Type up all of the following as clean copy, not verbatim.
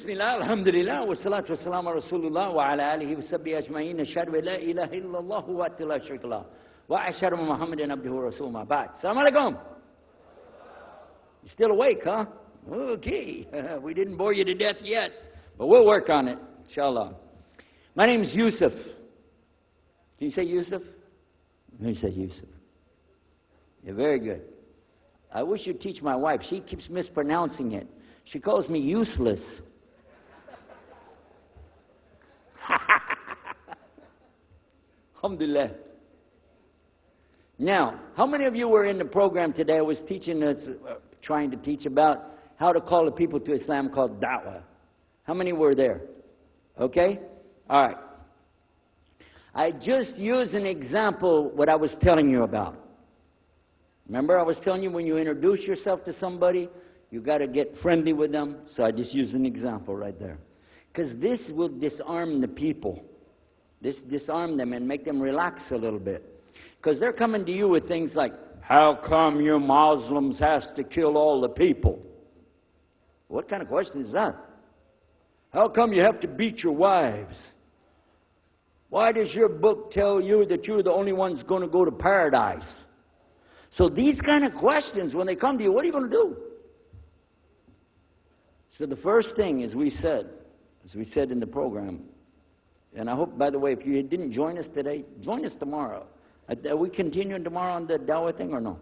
Bismillah, alhamdulillah, wa salatu wa salam ala rasulullah wa ala alihi wa sahbihi ajma'in. Ashhadu an la ilaha illallah wa la sharika lah. Wa ashhadu Muhammadan abduhu wa rasuluhu ma ba'd. Assalamu alaikum. You still awake, huh? Okay. We didn't bore you to death yet, but we'll work on it, inshallah. My name is Yusuf. Can you say Yusuf? You say Yusuf. Yeah, very good. I wish you'd teach my wife. She keeps mispronouncing it. She calls me useless. Alhamdulillah. Now, how many of you were in the program today? I was teaching us, trying to teach about how to call the people to Islam called da'wah. How many were there? Okay? All right. I just used an example what I was telling you about. Remember I was telling you when you introduce yourself to somebody, you got to get friendly with them. So I just used an example right there. Because this will disarm the people. This disarm them and make them relax a little bit. Because they're coming to you with things like, how come you Muslims has to kill all the people? What kind of question is that? How come you have to beat your wives? Why does your book tell you that you're the only ones going to go to paradise? So these kind of questions, when they come to you, what are you going to do? So the first thing, as we said in the program, and I hope, by the way, if you didn't join us today, join us tomorrow. Are we continuing tomorrow on the Dawah thing or no?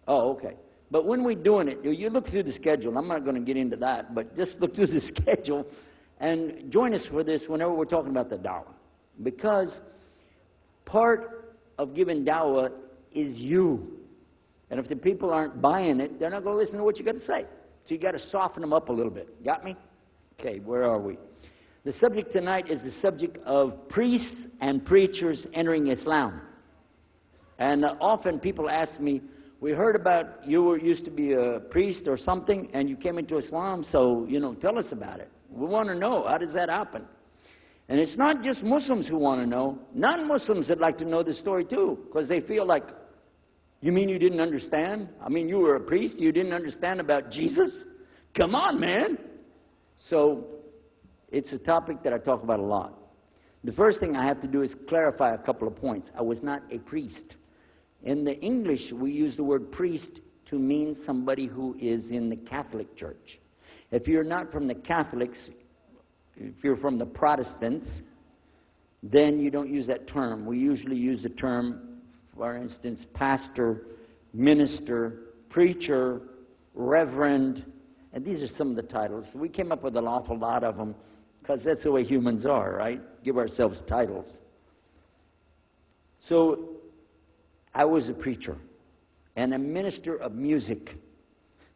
Oh, okay. But when we're doing it, you look through the schedule. I'm not going to get into that, but just look through the schedule and join us for this whenever we're talking about the Dawah. Because part of giving Dawah is you. And if the people aren't buying it, they're not going to listen to what you got to say. So you got to soften them up a little bit. Got me? Okay, where are we? The subject tonight is the subject of priests and preachers entering Islam. And often people ask me, we heard about you used to be a priest or something, and you came into Islam, so, tell us about it. We want to know, how does that happen? And it's not just Muslims who want to know. Non-Muslims would like to know the story too, because they feel like, you mean you didn't understand? I mean, you were a priest, you didn't understand about Jesus? Come on, man. So, it's a topic that I talk about a lot. The first thing I have to do is clarify a couple of points. I was not a priest. In the English, we use the word priest to mean somebody who is in the Catholic Church. If you're not from the Catholics, if you're from the Protestants, then you don't use that term. We usually use the term, for instance, pastor, minister, preacher, reverend, and these are some of the titles. We came up with an awful lot of them because that's the way humans are, right? Give ourselves titles. So I was a preacher and a minister of music.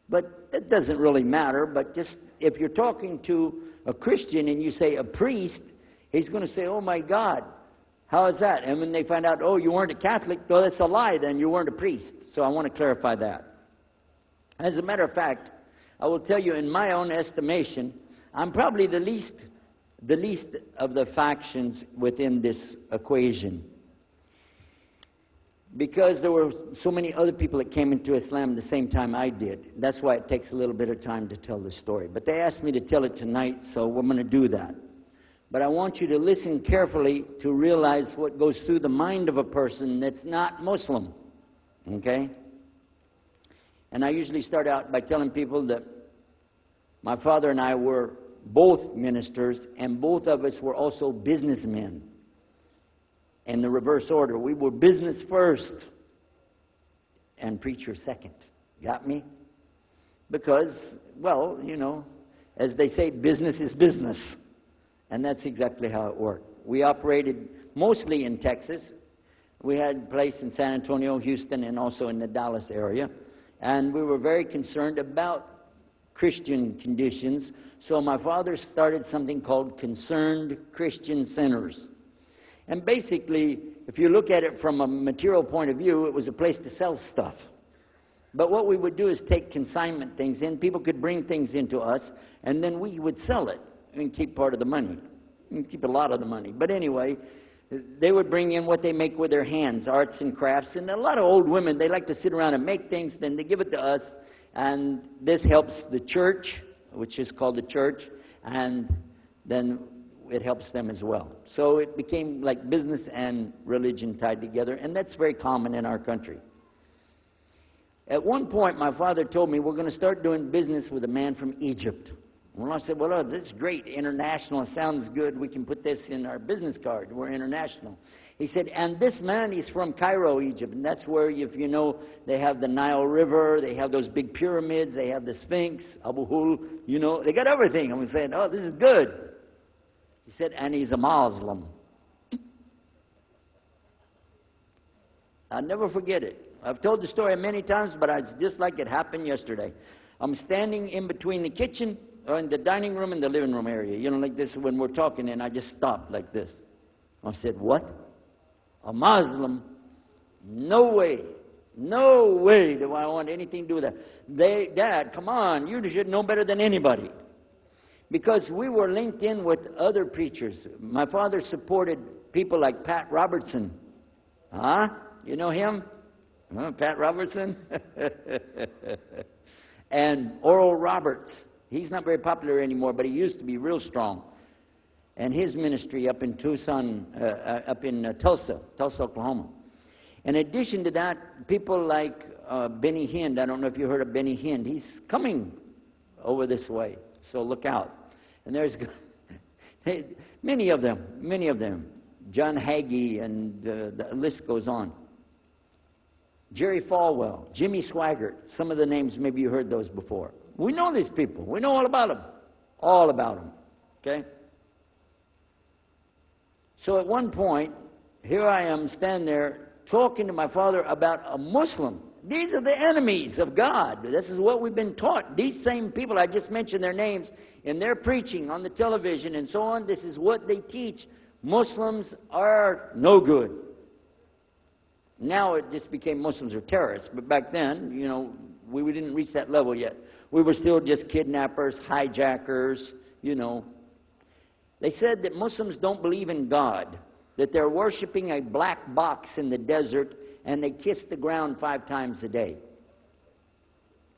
But that doesn't really matter, but just if you're talking to a Christian and you say a priest, he's going to say, oh my God, how is that? And when they find out, oh, you weren't a Catholic, well, that's a lie, then you weren't a priest. So I want to clarify that. As a matter of fact, I will tell you, in my own estimation, I'm probably the least of the factions within this equation. Because there were so many other people that came into Islam at the same time I did. That's why it takes a little bit of time to tell the story. But they asked me to tell it tonight, so we're going to do that. But I want you to listen carefully to realize what goes through the mind of a person that's not Muslim. Okay? And I usually start out by telling people that my father and I were both ministers, and both of us were also businessmen. In the reverse order. We were business first and preacher second. Got me? Because, well, as they say, business is business. And that's exactly how it worked. We operated mostly in Texas. We had a place in San Antonio, Houston, and also in the Dallas area. And we were very concerned about Christian conditions. So my father started something called Concerned Christian Centers. And basically, if you look at it from a material point of view, it was a place to sell stuff. But what we would do is take consignment things in. People could bring things into us, and then we would sell it and keep part of the money. And keep a lot of the money. But anyway, they would bring in what they make with their hands, arts and crafts. And a lot of old women, they like to sit around and make things, then they give it to us, And this helps the church, which is called the church, and then it helps them as well. So it became like business and religion tied together, and that's very common in our country. At one point, my father told me, we're going to start doing business with a man from Egypt. Well, I said, well, this is great. International. It sounds good. We can put this in our business card. We're international. He said, and this man is from Cairo, Egypt. And that's where, if you know, they have the Nile River. They have those big pyramids. They have the Sphinx, Abu Hul. You know, they got everything. I'm saying, oh, this is good. He said, and he's a Muslim. I'll never forget it. I've told the story many times, but it's just like it happened yesterday. I'm standing in between the kitchen, or in the dining room and the living room area. You know, like this when we're talking, and I just stopped like this. I said, what? A Muslim? No way. No way do I want anything to do with that. Dad, come on, you should know better than anybody. Because we were linked in with other preachers. My father supported people like Pat Robertson. Huh? You know him? Pat Robertson? And Oral Roberts. He's not very popular anymore, but he used to be real strong. And his ministry up in Tucson, Tulsa, Oklahoma. In addition to that, people like Benny Hinn. I don't know if you heard of Benny Hinn. He's coming over this way, so look out. And there's many of them. John Hagee, and the list goes on. Jerry Falwell, Jimmy Swaggart. Some of the names, maybe you heard those before. We know these people. We know all about them. All about them. Okay? So at one point, here I am standing there talking to my father about a Muslim. These are the enemies of God. This is what we've been taught. These same people, I just mentioned their names, in their preaching on the television and so on, this is what they teach. Muslims are no good. Now it just became Muslims are terrorists. But back then, you know, we didn't reach that level yet. We were still just kidnappers, hijackers, you know. They said that Muslims don't believe in God, that they're worshiping a black box in the desert, and they kiss the ground 5 times a day.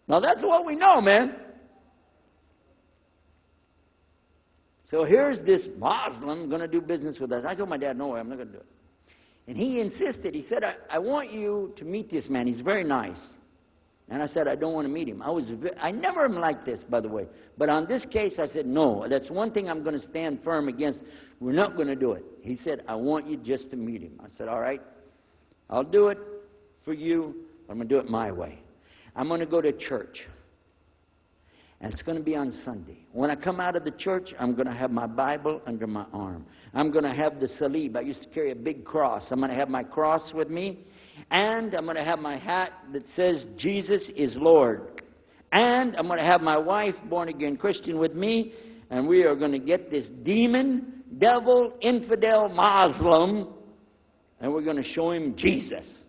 Now that's what we know, man. So here's this Muslim going to do business with us. I told my dad, no way, I'm not going to do it. And he insisted. He said, I want you to meet this man. He's very nice. And I said, I don't want to meet him. I never am like this, by the way. But on this case, I said, no, that's one thing I'm going to stand firm against. We're not going to do it. He said, I want you just to meet him. I said, all right, I'll do it for you. I'm going to do it my way. I'm going to go to church. And it's going to be on Sunday. When I come out of the church, I'm going to have my Bible under my arm. I'm going to have the salib. I used to carry a big cross. I'm going to have my cross with me. And I'm going to have my hat that says, Jesus is Lord. And I'm going to have my wife, born-again Christian, with me. And we are going to get this demon, devil, infidel, Muslim. And we're going to show him Jesus.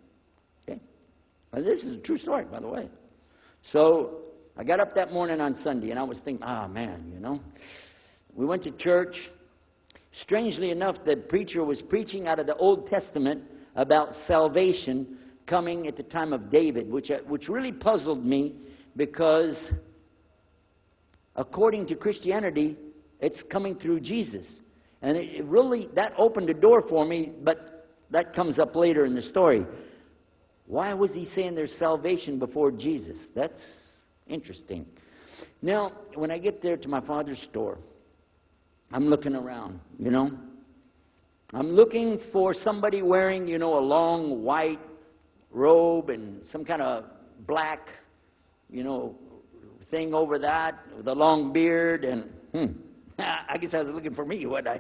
Okay? Now, this is a true story, by the way. So I got up that morning on Sunday, and I was thinking, man, you know. We went to church. Strangely enough, the preacher was preaching out of the Old Testament about salvation coming at the time of David, which really puzzled me because according to Christianity, it's coming through Jesus. And it really, that opened a door for me, but that comes up later in the story. Why was he saying there's salvation before Jesus? That's interesting. Now, when I get there to my father's store, I'm looking around, you know. I'm looking for somebody wearing, you know, a long white robe and some kind of black, you know, thing over that with a long beard. And I guess I was looking for me, wasn't I?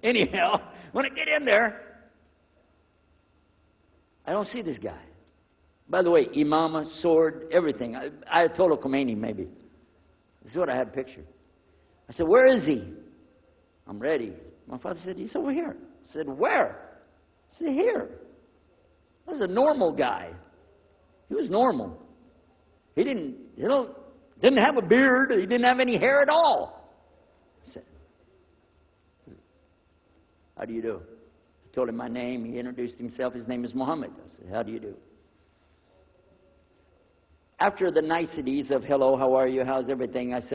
Anyhow, when I get in there, I don't see this guy. By the way, imama, sword, everything. Ayatollah Khomeini, maybe. This is what I had pictured. I said, where is he? I'm ready. My father said, he's over here. I said, where? I said, here. This is a normal guy. He was normal. He didn't have a beard. He didn't have any hair at all. I said, how do you do? I told him my name. He introduced himself. His name is Muhammad. I said, how do you do? after the niceties of hello, how are you, how's everything, I said,